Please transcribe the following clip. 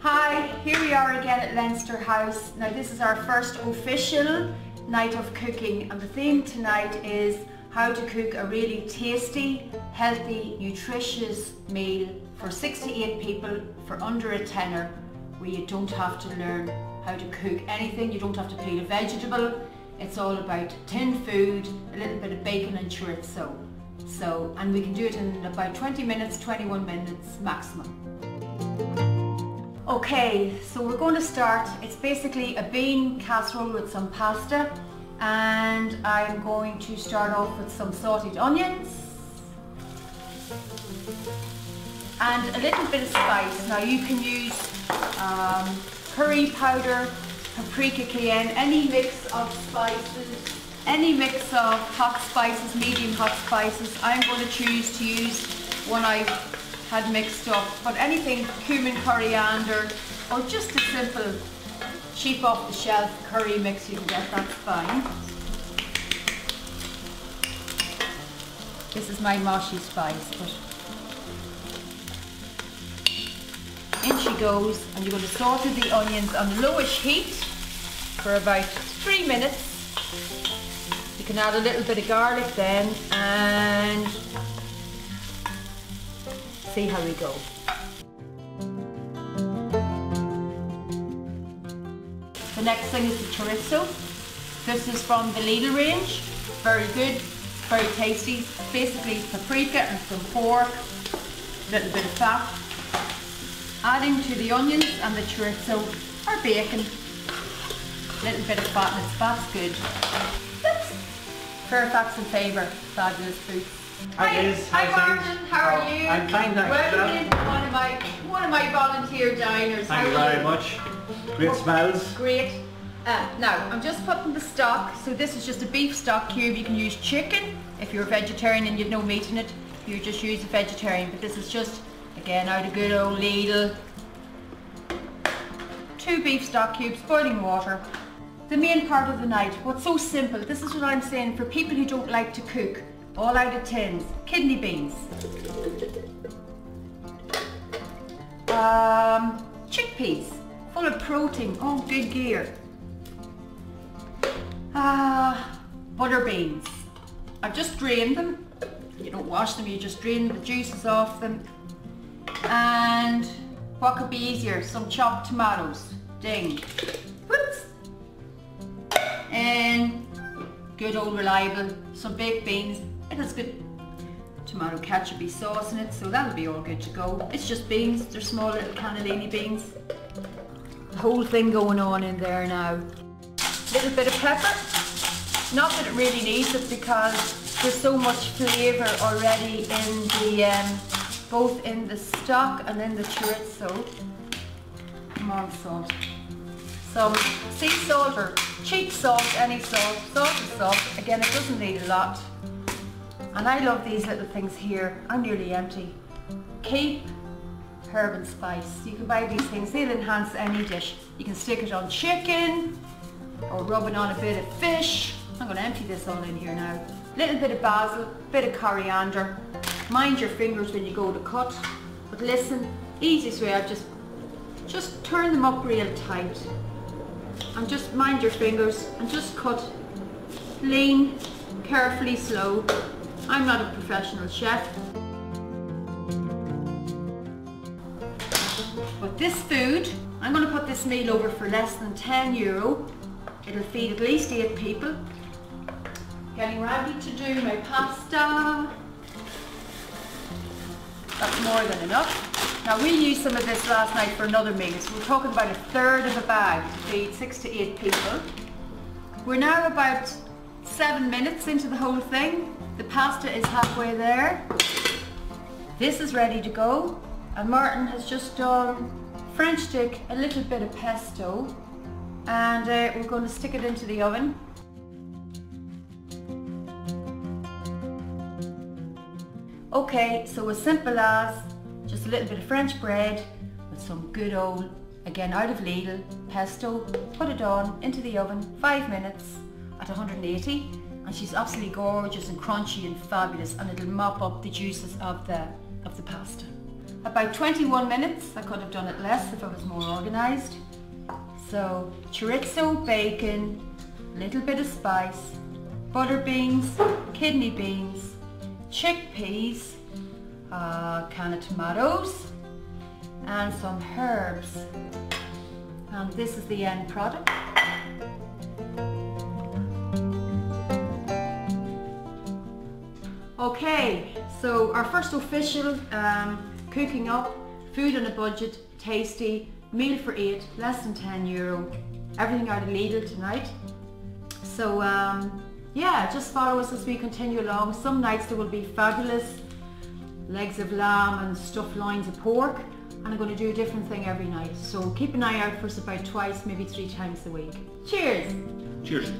Hi, here we are again at Leinster House. Now this is our first official night of cooking, and the theme tonight is how to cook a really tasty, healthy, nutritious meal for 6 to 8 people for under a tenner, where you don't have to learn how to cook anything, you don't have to peel a vegetable. It's all about tin food, a little bit of bacon and chorizo. And we can do it in about 20 minutes, 21 minutes maximum. Okay, so we're going to start. It's basically a bean casserole with some pasta, and I'm going to start off with some sauteed onions and a little bit of spice. Now you can use curry powder, paprika, cayenne, any mix of spices, any mix of hot spices, medium hot spices. I'm going to choose to use one I had mixed up, but anything, cumin, coriander, or just a simple cheap off the shelf curry mix you can get, that's fine. This is my moshi spice, but in she goes, and you're going to saute the onions on lowish heat for about 3 minutes. You can add a little bit of garlic then and see how we go. The next thing is the chorizo. This is from the Lidl range. Very good, very tasty. Basically paprika and some pork, a little bit of fat. Adding to the onions and the chorizo or bacon, a little bit of fatness. Fat's good. Fairfax and flavour, fabulous food. Hi Liz, hi Martin, how are you? I'm fine, thanks. Welcome to one of my volunteer diners. Thank you very much. Great smells. Great. Now I'm just putting the stock. So this is just a beef stock cube. You can use chicken if you're a vegetarian and you've no meat in it. You just use a vegetarian, but this is just again out of good old Lidl. 2 beef stock cubes, boiling water. The main part of the night, what's so simple, this is what I'm saying for people who don't like to cook, all out of tins. Kidney beans, chickpeas, full of protein, oh good gear, butter beans. I've just drained them, you don't wash them, you just drain the juices off them. And what could be easier, some chopped tomatoes, ding. Whoops. And good old reliable, some baked beans. It has good tomato ketchup sauce in it, so that'll be all good to go. It's just beans, they're small little cannellini beans. The whole thing going on in there now. Little bit of pepper. Not that it really needs it because there's so much flavour already in the both in the stock and in the chorizo. Come on, salt. Some sea salt or cheap salt, any salt. Salt is salt. Again, it doesn't need a lot. And I love these little things here. I'm nearly empty. Keep herb and spice. You can buy these things. They'll enhance any dish. You can stick it on chicken or rub it on a bit of fish. I'm going to empty this all in here now. Little bit of basil, bit of coriander. Mind your fingers when you go to cut. But listen, easiest way, I've just turn them up real tight. And just mind your fingers and just cut lean, carefully, slow. I'm not a professional chef. But this food, I'm going to put this meal over for less than €10. It'll feed at least 8 people. Getting ready to do my pasta. That's more than enough. Now we used some of this last night for another meal, so we're talking about 1/3 of a bag to feed 6 to 8 people. We're now about 7 minutes into the whole thing. The pasta is halfway there. This is ready to go, and Martin has just done French stick, a little bit of pesto, and we're going to stick it into the oven. Okay, so as simple as just a little bit of French bread with some good old, again out of Lidl, pesto. Put it on into the oven, 5 minutes at 180, and she's absolutely gorgeous and crunchy and fabulous, and it'll mop up the juices of the pasta. about 21 minutes. I could have done it less if I was more organised. So chorizo, bacon, a little bit of spice, butter beans, kidney beans, chickpeas, a can of tomatoes and some herbs. And this is the end product. Okay, so our first official cooking up, food on a budget, tasty, meal for 8, less than €10. Everything out of Lidl tonight. So yeah, just follow us as we continue along. Some nights there will be fabulous legs of lamb and stuffed loins of pork, and I'm going to do a different thing every night. So keep an eye out for us about twice, maybe 3 times a week. Cheers! Cheers.